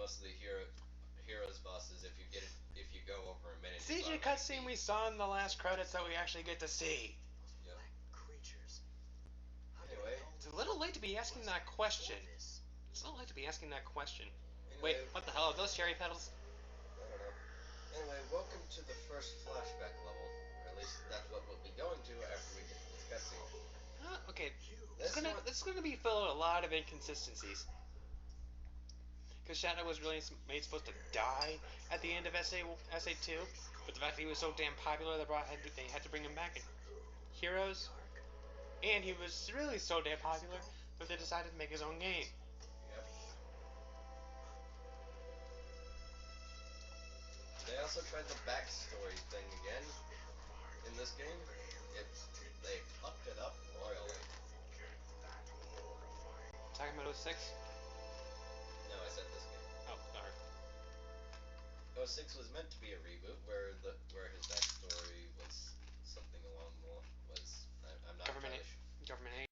most of the heroes bosses if you go over a minute. CG cutscene we saw in the last credits that we actually get to see. Yep. Anyway, it's a little late to be asking that question. It's a little late to be asking that question. Anyway, wait, what the hell are those cherry petals? I don't know. Anyway, welcome to the first flashback level, or at least that's what we'll be going to after we get to this cutscene. Okay, this is gonna be filled with a lot of inconsistencies. Because Shadow was really made supposed to die at the end of SA2, but the fact that he was so damn popular they had to bring him back in Heroes, and he was really so damn popular that they decided to make his own game. Yep. They also tried the backstory thing again in this game. They fucked it up royally. Talking about 06? No, I said this game. Oh, sorry. 06 was meant to be a reboot where his backstory was something along I'm not government aid.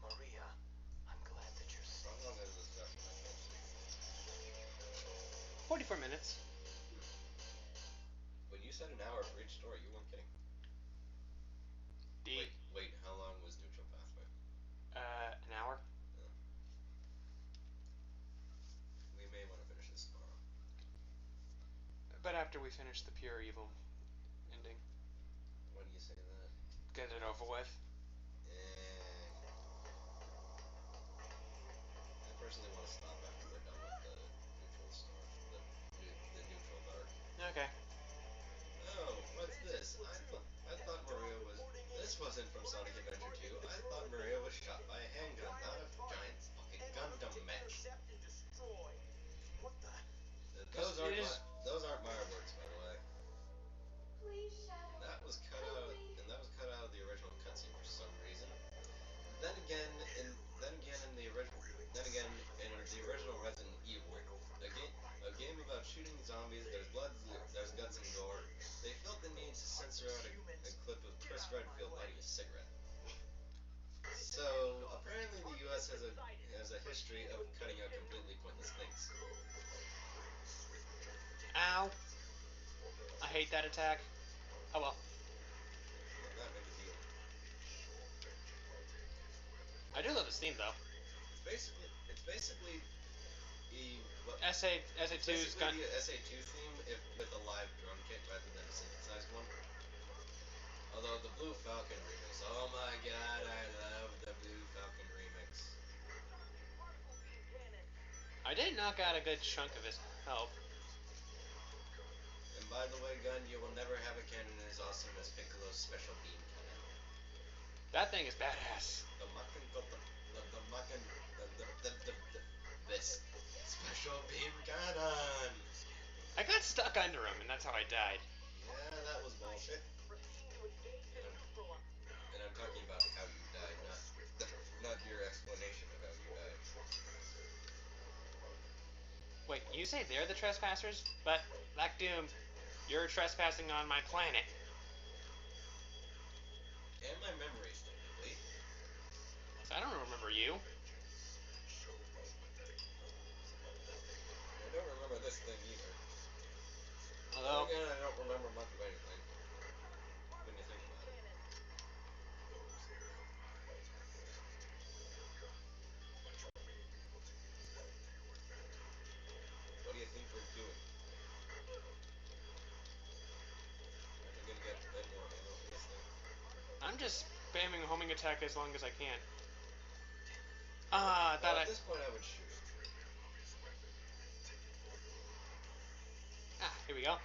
Maria, I'm glad that you're safe. How long is this session? I can't see. 44 minutes. When you said an hour for each story, you weren't kidding. Wait, how long was Neutral Pathway? An hour. Yeah. We may want to finish this tomorrow. But after we finish the Pure Evil ending. Why do you say that? Get it over with. I personally want to stop after we're done with the neutral story, the neutral dark. Okay. Oh, what's this? I thought Maria was. This wasn't from Sonic Adventure 2. I thought Maria was shot by a handgun, not a giant fucking Gundam mech. What the? Those aren't my words, by the way. Please, Shadow. And that was cut out of the original cutscene for some reason. Then again, in the original Resident Evil, a game about shooting zombies, there's blood, there's guts and gore. They felt the need to censor out a clip of Chris Redfield lighting a cigarette. So apparently the U.S. has a history of cutting out completely pointless things. Ow! I hate that attack. Oh well. Not that big a deal. I do love this theme though. It's basically SA2's gun. the SA2 theme with a live drum kit rather than a synthesized one. Although the blue Blue Falcon remix. Oh my god, I love the Blue Falcon remix. I did knock out a good chunk of his health. And by the way, Gun, you will never have a cannon as awesome as Piccolo's special beam cannon. That thing is badass. The Makan the Makan this special beam cannon. I got stuck under him, and that's how I died. Yeah, that was bullshit. And I'm talking about how you died, not your explanation of how you died. Wait, you say they're the trespassers? But, Black Doom, you're trespassing on my planet. And my memories, technically. So I don't remember you. I don't remember this thing either. Although, Then again, I don't remember much of anything. When you think about it. What do you think we're doing? Aren't we gonna get a bit more ammo for this thing? I'm just spamming homing attack as long as I can. Well, at this point I would shoot it. Here we go.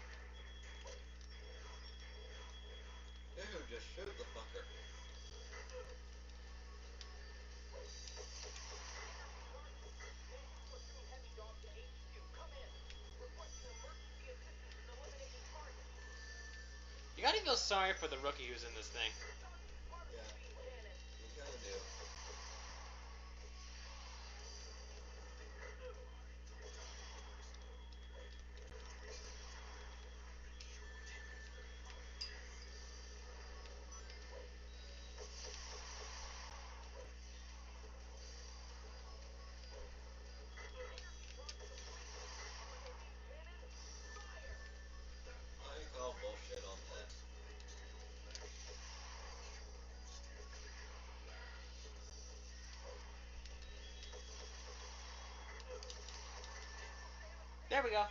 Dude, just shoot the fucker. You gotta feel sorry for the rookie who's in this thing. Yeah, you kinda do. I call bullshit on that. There we go.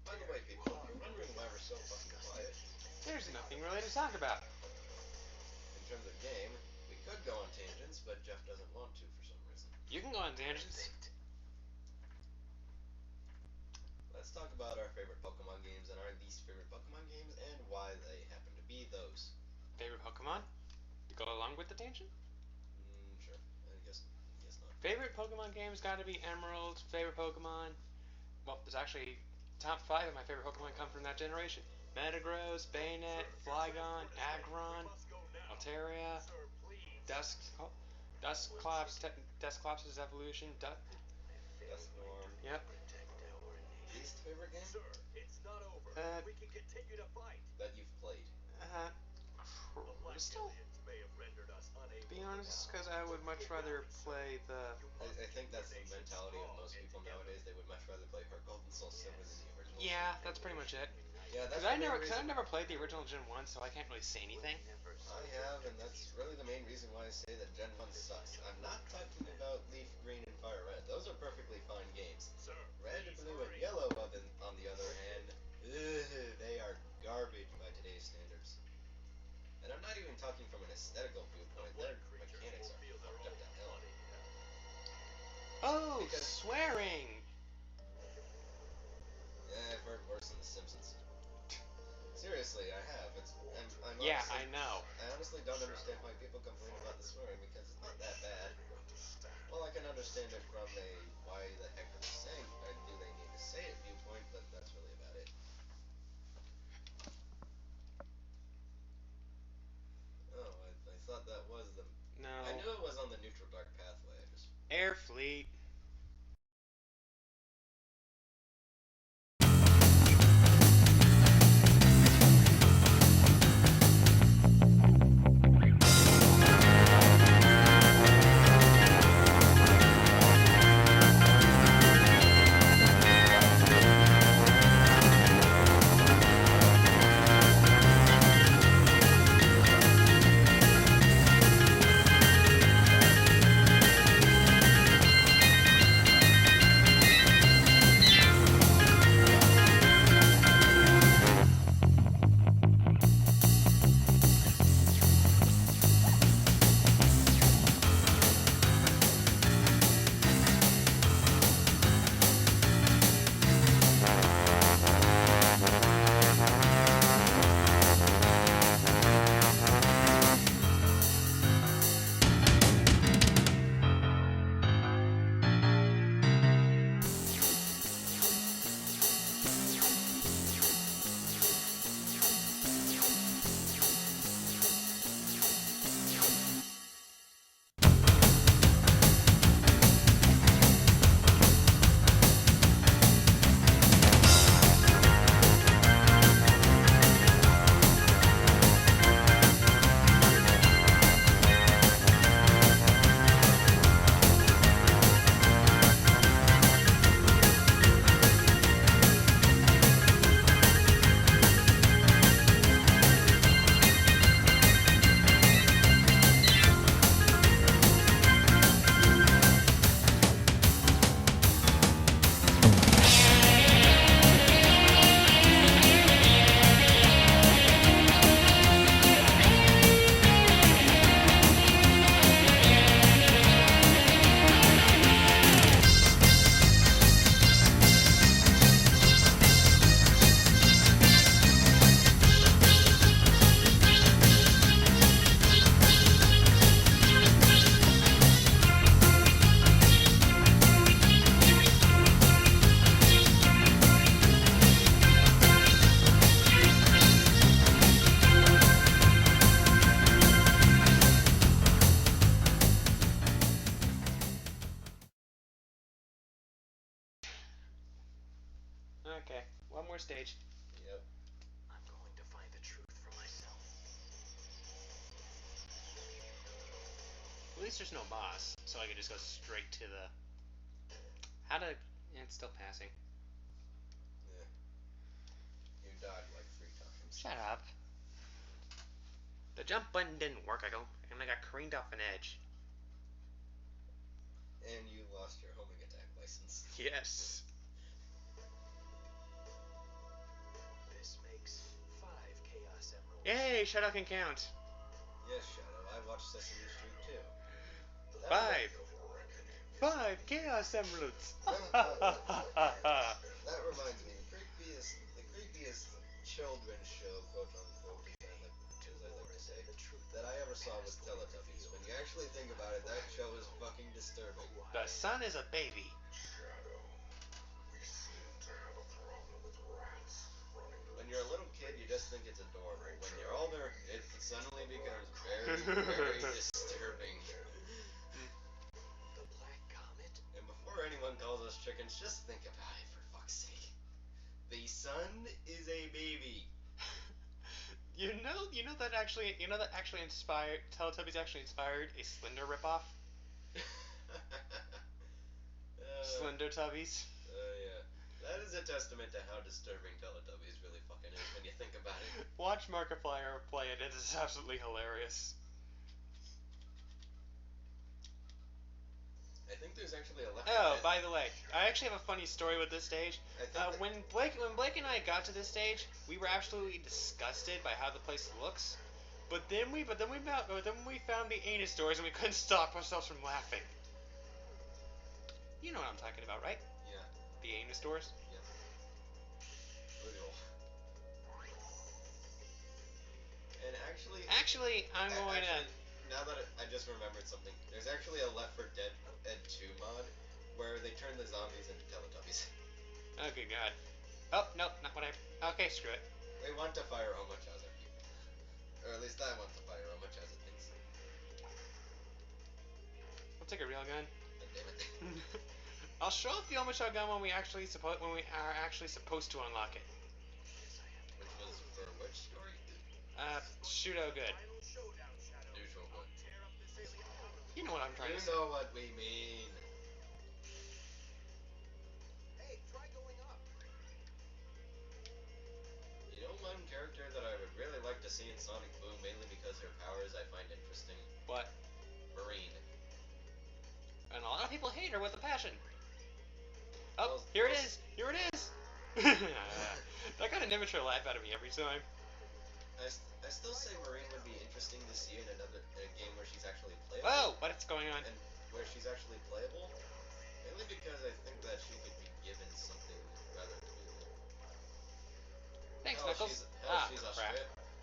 By the way, people, if you're wondering why we're so fucking quiet, There's nothing really to talk about. in terms of game, we could go on tangents, but Jeff doesn't want to for some reason. You can go on tangents. Let's talk about our favorite Pokemon games and our least favorite Pokemon games and why they happen to be those. Favorite Pokemon? To go along with the tangent? Sure. I guess not. Favorite Pokemon games gotta be Emerald. Favorite Pokemon? Well, there's actually top 5 of my favorite Pokemon come from that generation. Metagross, Bayonet, Flygon, Aggron, Altaria, Dusclops' evolution. Dusknorm. Yep. Least favorite game? That you've played. Crystal? To be honest, because I would much rather play the... I think that's the mentality of most people nowadays. They would much rather play Heart Gold and Soul Silver than the original. Yeah, that's pretty much it. Yeah, that's Because I've never played the original Gen 1, so I can't really say anything. I have, and that's really the main reason why I say that Gen 1 sucks. I'm not talking about Leaf Green and Fire Red. Those are perfectly fine games. Red, Blue, and Yellow, on the other hand, they are garbage by today's standards. And I'm not even talking from an aesthetical viewpoint. Their mechanics are fucked up to hell. Oh, swearing! Yeah, I've heard worse than The Simpsons. Seriously, I have. I know. I honestly don't understand why people complain about the swearing because it's not that bad. Well, I can understand it from a why the heck are they saying, or do they need to say it viewpoint, but that's really about it. Oh, I thought that was the... No. I knew it was on the neutral dark pathway. Air Fleet. Okay, one more stage. Yep. I'm going to find the truth for myself. At least there's no boss, so I can just go straight to the... How to... Yeah, it's still passing. Yeah. You died like 3 times. Shut up. The jump button didn't work, and I got careened off an edge. And you lost your homing attack license. Yes. This makes 5 Chaos Emeralds. Yay, Shadow can count. Yes, Shadow, I watched Sesame Street too. Five. 5 Chaos Emeralds. That reminds me, the creepiest children's show, quote unquote, as I like to say, that I ever saw was Teletubbies. When you actually think about it, that show is fucking disturbing. The sun is a baby. When you're a little kid, you just think it's adorable. When you're older, it suddenly becomes very, very disturbing. The Black Comet? And before anyone calls us chickens, just think about it, for fuck's sake. The sun is a baby. You know that actually inspired Teletubbies actually inspired a Slender ripoff. Slender Tubbies. Yeah. That is a testament to how disturbing Teletubbies really fucking is when you think about it. Watch Markiplier play it. It is absolutely hilarious. I think there's actually a left. Oh, by the way, I actually have a funny story with this stage. When Blake and I got to this stage, we were absolutely disgusted by how the place looks. But then we found the anus doors and we couldn't stop ourselves from laughing. You know what I'm talking about, right? Yeah. The anus doors. Yep. And actually, I'm going to. Now that I just remembered something, there's actually a Left 4 Dead 2 mod where they turn the zombies into Teletubbies. Oh, good God. Oh, no, not what I... Okay, screw it. We want to fire Omochaza people. Or at least I want to fire Omochaza things. I'll take a real gun. God damn it. I'll show off the Omochaza gun when we are actually supposed to unlock it. Which was for which story? Pseudo good. Neutral good. You know what I'm trying to say. You know what we mean. Hey, try going up. You know one character that I would really like to see in Sonic Boom, mainly because her powers I find interesting? What? Marine. And a lot of people hate her with a passion. Oh, Well, here it is! Here it is! That got an immature laugh out of me every time. I still say Marine would be interesting to see in a game where she's actually playable. Whoa! What's going on? And where she's actually playable. Mainly because I think that she could be given something rather cool. Thanks, Hell, Knuckles. she's Crap.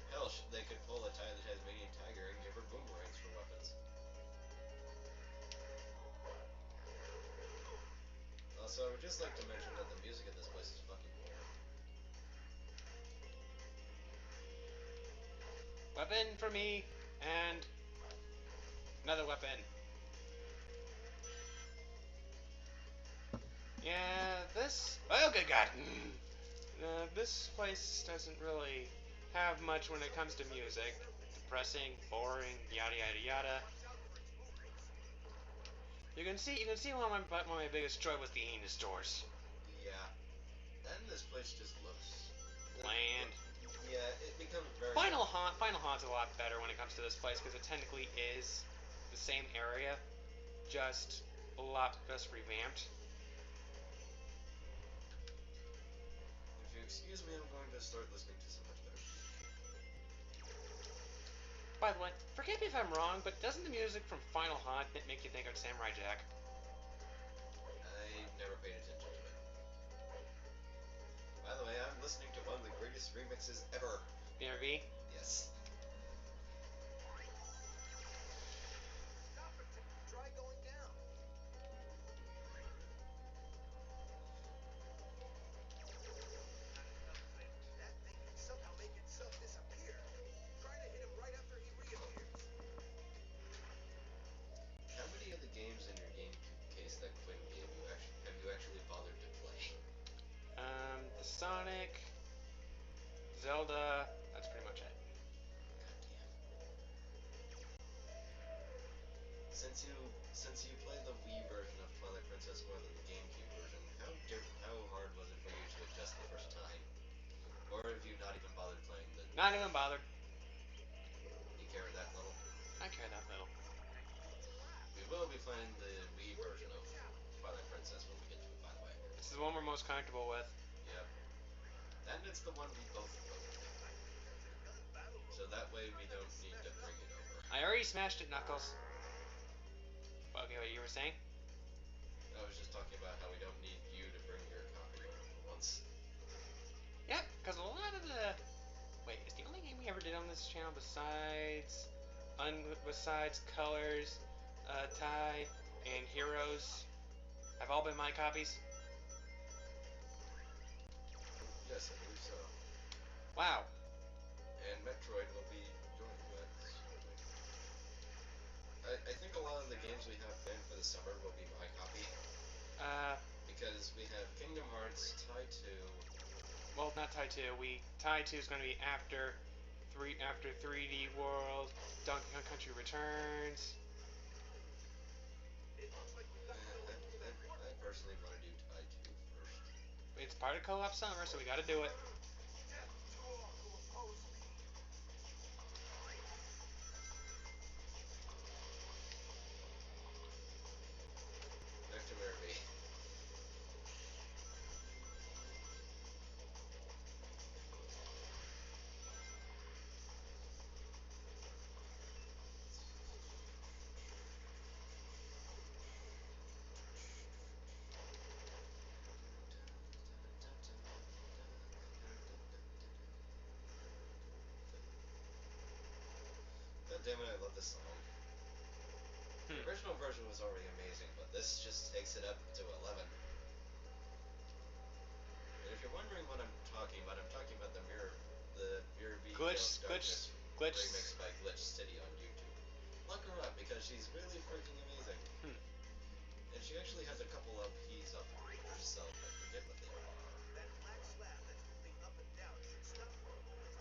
Hell, they could pull the Tasmanian Tiger and give her boomerangs for weapons. Also, I would just like to mention that the music in this place is fucking boring. Weapon for me, and another weapon. Yeah, this... Oh, good God! This place doesn't really have much when it comes to music. Depressing, boring, yada yada yada. You can see one of my biggest joy was the anus doors. Yeah. And this place just looks... Bland. Yeah, it becomes very... Final Haunt's a lot better when it comes to this place because it technically is the same area, just a lot less revamped. If you excuse me, I'm going to start listening to some much better music. By the way, forgive me if I'm wrong, but doesn't the music from Final Haunt make you think of Samurai Jack? I never paid attention to it. By the way, I'm listening to one of the greatest remixes ever. BRB? Yes. Stop it. Try going down. That thing can somehow make itself disappear. Try to hit him right after he reappears. How many of the games in your GameCube case that Quinn gave you have you actually bothered to play? The Sonic, Zelda. That's pretty much it. Since you play the Wii version of Twilight Princess more than the GameCube version, how hard was it for you to adjust the first time? Or have you not even bothered playing the... Not even bothered. You care that little? I care that little. We will be playing the Wii version of Twilight Princess when we get to it, by the way. This is the one we're most comfortable with. Yep. And it's the one we both own. So that way we don't need to bring it over. I already smashed it, Knuckles. Okay, what you were saying? I was just talking about how we don't need you to bring your copy over for once. Yep, because a lot of the... Wait, is the only game we ever did on this channel besides Colors, Ty, and Heroes have all been my copies? Yes, I believe so. Wow. And Metroid will be joining that shortly. I think a lot of the games we have planned for the summer will be my copy. Because we have Kingdom Hearts, Ty 2... Well, not Ty 2. Ty 2 is going to be after 3D World, Donkey Kong Country Returns. I personally want to do Ty 2 first. It's part of co-op summer, so we got to do it. Back to Mary. God damn it, I love this song. The original version was already amazing, but this just takes it up to 11. And if you're wondering what I'm talking about the Mirror B Glitch remix by Glitch City on YouTube. Look her up because she's really freaking amazing. And she actually has a couple of keys up herself. I forget what they are. That black slab that's moving up and down should stop for a moment.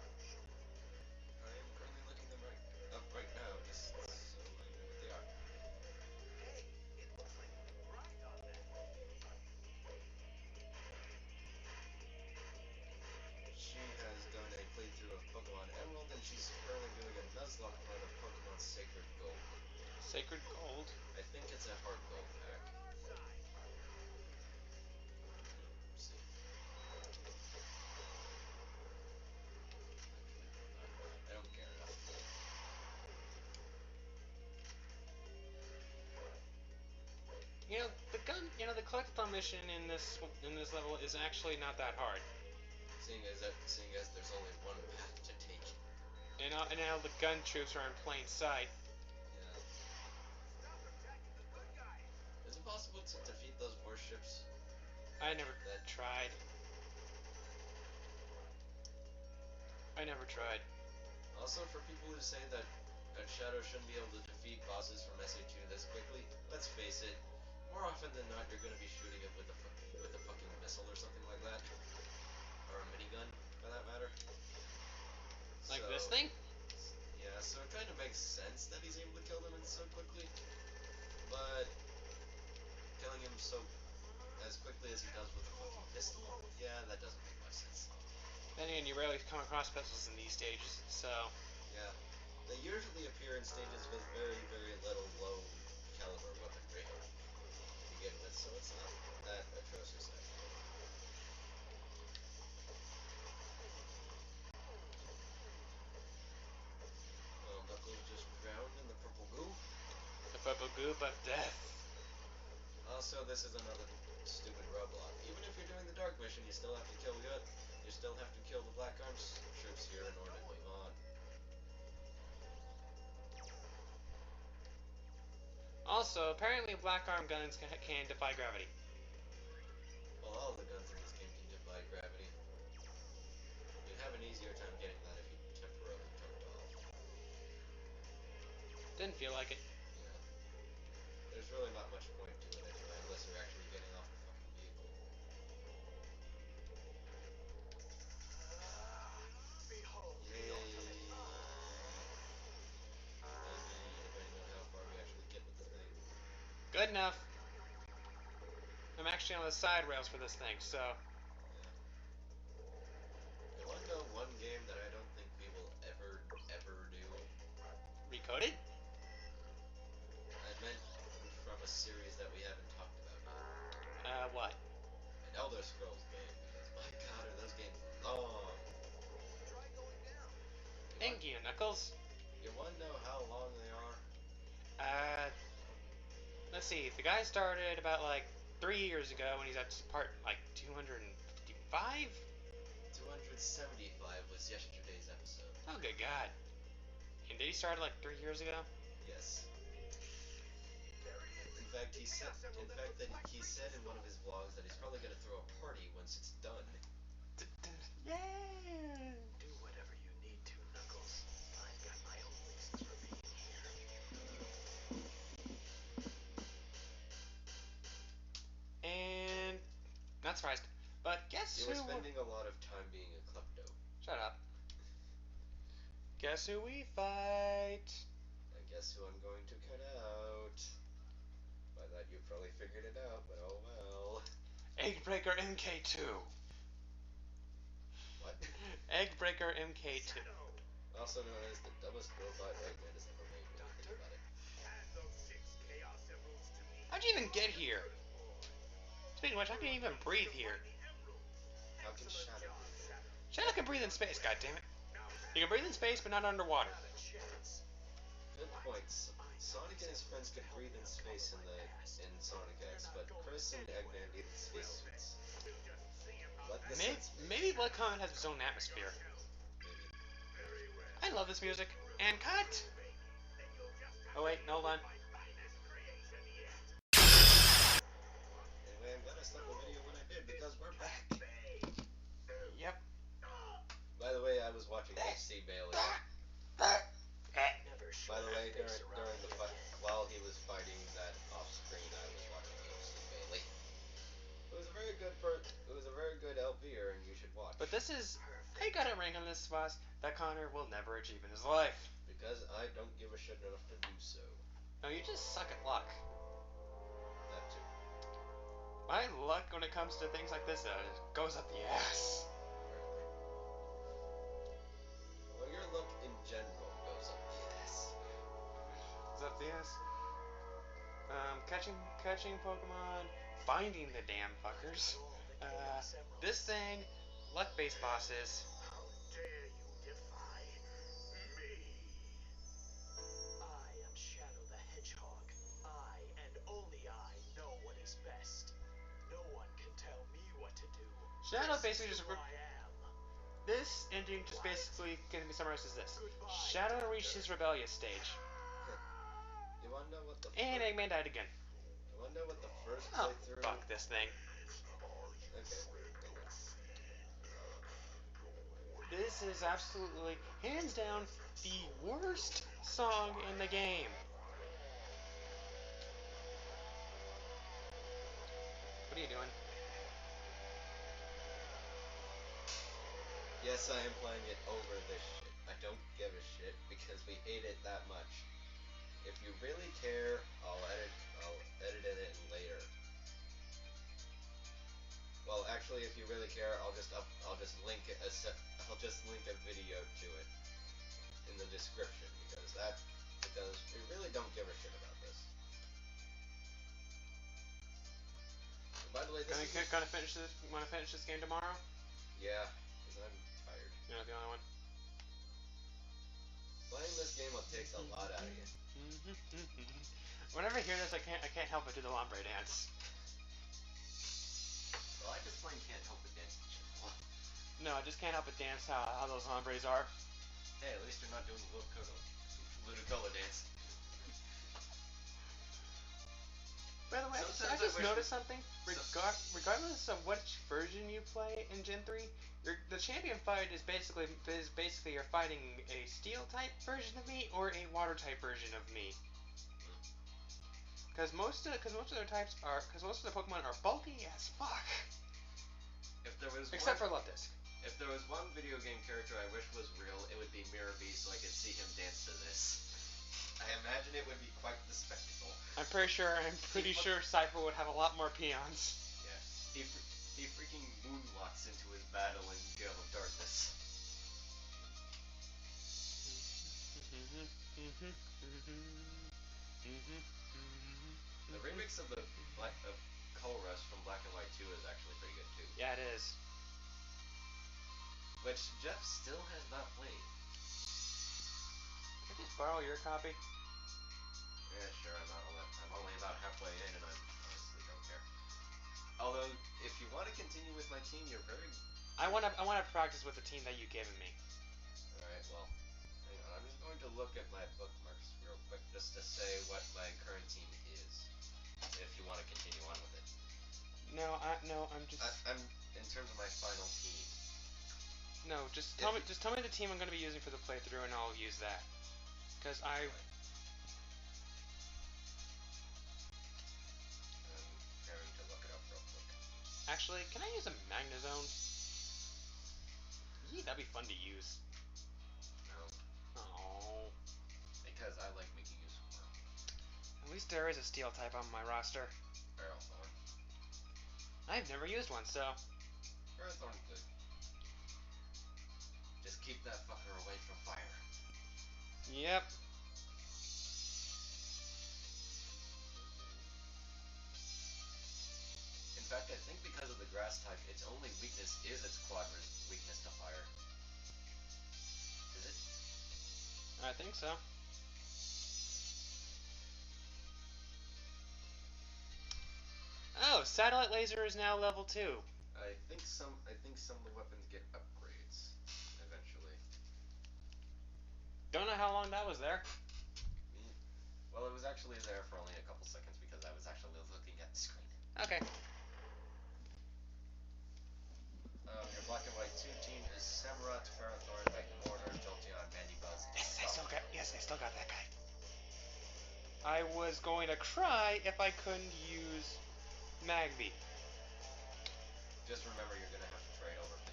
I am currently looking them up right now, just so I know what they are. Hey, it looks like we can grind on that. She has done a playthrough of Pokemon Emerald, and she's currently doing a Nuzlocke run of Pokemon Sacred Gold. Sacred Gold? I think it's a hard gold pack. See. I don't care enough. The collectathon mission in this level is actually not that hard. Seeing as there's only one path to take. And now the gun troops are in plain sight. Yeah. Stop attacking the good guys. Is it possible to defeat those warships? I never tried. Also, for people who say that Shadow shouldn't be able to defeat bosses from SA2 this quickly, let's face it, more often than not you're going to be shooting it with a fucking missile or something like that. Or a minigun, for that matter. Like this thing? Yeah, so it kind of makes sense that he's able to kill them so quickly. But killing him as quickly as he does with a fucking pistol, yeah, that doesn't make much sense. Then again, you rarely come across pistols in these stages, so... Yeah. They usually appear in stages with very, very little low caliber weaponry to begin with, so it's not that atrocious actually. Well, Knuckles just drowned in the purple goo. The purple goop of death. Also, this is another stupid roadblock. Even if you're doing the dark mission, you still have to kill good. You still have to kill the Black Arms troops here in order to move on. Also, apparently black arm guns can defy gravity. Well, all the guns in this game can defy gravity. You'd have an easier time getting that if you temporarily turned off. Didn't feel like it. Yeah. There's really not much point to it anyway, unless you're actually getting off the fucking vehicle. Good enough. I'm actually on the side rails for this thing, so... Yeah. You want to know one game that I don't think we will ever do? Recoded? I meant from a series that we haven't talked about yet. What? An Elder Scrolls game, because my god, are those games long. Try going down. Thank you, Knuckles. You want to know how long they are? Let's see. The guy started about, like, 3 years ago when he's at part, like, 255? 275 was yesterday's episode. Oh, good God. And did he start, like, 3 years ago? Yes. There it is. In fact, he said in one of his vlogs that he's probably gonna throw a party once it's done. Yeah. Do whatever you need to, Knuckles. I've got my own reasons for being here. And... Not surprised. But guess You who... were spending a lot of time being a klepto. Shut up. Guess who we fight? I guess who I'm going to cut out. By that you probably figured it out, but oh well. Eggbreaker MK2. What? Eggbreaker MK2. Also known as the dumbest robot Eggman has ever made when you think about it. Hand those 6 Chaos Emeralds to me. How'd you even get here? Speaking of which, I can even breathe here. How can Shadow breathe? Shadow can breathe in space, goddammit. He can breathe in space, but not underwater. Good points. Sonic and his friends could breathe in space in Sonic X, but Chris and Eggman needed spacesuits. Maybe Blood Comet has its own atmosphere. I love this music. And cut! Oh wait, no, hold on. Anyway, I'm glad I stopped the video when I did, because we're back! Yep. By the way, I was watching H.C. Bailey. By the way, during the fight, while he was fighting that off screen, I was watching H.C. Bailey. It was a very good LPer, and you should watch. But this is... I got a rank on this boss that Connor will never achieve in his life. Because I don't give a shit enough to do so. No, you just suck at luck. That too. My luck when it comes to things like this goes up the ass. Well, your luck in general goes up the ass. Goes up the ass. Catching Pokemon, finding the damn fuckers. This thing, luck-based bosses. How dare you defy me? I am Shadow the Hedgehog. I, and only I, know what is best. No one can tell me what to do. Shadow This basically is just... who I am. This ending just basically can be summarized as this. Shadow reached his rebellious stage. You wanna know what the And Eggman died again. You wanna know what the first Oh, playthrough... fuck this thing. Okay. This is absolutely, hands down, the worst song in the game. What are you doing? Yes, I am playing it over this shit. I don't give a shit because we hate it that much. If you really care, I'll edit it in later. Well, actually, if you really care, I'll just link a video to it in the description because we really don't give a shit about this. And by the way, Gonna finish this? Wanna finish this game tomorrow? yeah, because I'm tired. You're not the only one. Playing this game takes a lot out of you. Whenever I hear this, I can't help but do the Lombre dance. Well, I just plain can't help but dance in general. No, I just can't help but dance how those Lombres are. Hey, at least you're not doing the Ludicolo dance. By the way, I just noticed something. Regardless of which version you play in Gen 3, the champion fight is basically you're fighting a steel type version of me or a water type version of me. Because most of the Pokemon are bulky as fuck. Except for Luftus. If there was one video game character I wish was real, it would be Mirror B, so I could see him dance to this. I imagine it would be quite the spectacle. I'm pretty sure Cypher would have a lot more peons. Yeah. He freaking moonwalks into his battle in Gale of Darkness. The remix of the Color Rush from Black and White 2 is actually pretty good too. Yeah, it is. Which Jeff still has not played. Can I just borrow your copy? Yeah, sure. I'm only about halfway in, and I honestly don't care. Although, if you want to continue with my team, you're very. I wanna practice with the team that you've given me. All right. Well, hang on. I'm just going to look at my bookmarks real quick, just to say what my current team is. If you want to continue on with it. No, I'm just. I'm in terms of my final team. No, just tell me the team I'm gonna be using for the playthrough, and I'll use that. Cause I. Right. I'm having to look it up real quick. Actually, can I use a Magnezone? Yee, that'd be fun to use. No. Oh. Because I like making use of Pearl. At least there is a Steel type on my roster. Ferrothorn. I've never used one, so. Ferrothorn's good. Just keep that fucker away from fire. Yep. In fact, I think because of the grass type, its only weakness is its quad weakness to fire. Is it? I think so. Oh, Satellite Laser is now level 2. I think some of the weapons get upgrades eventually. Don't know how long that was there. Well, it was actually there for only a couple seconds because I was actually looking at the screen. Okay. Your Black and White 2 team is Samurott, Ferrothorn, Magmortar, Jolteon, Mandibuzz, and Yes, I still got that guy. I was going to cry if I couldn't use Magby. Just remember, you're gonna have to trade over to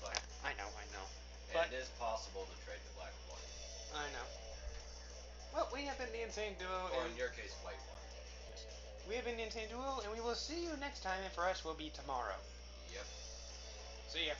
Black. I know. And But it is possible to trade the Black one. I know. Well, we have been the Insane Duo. Or in your case, White one. We have been the Insane Duo, and we will see you next time, and for us will be tomorrow. Yep. See ya.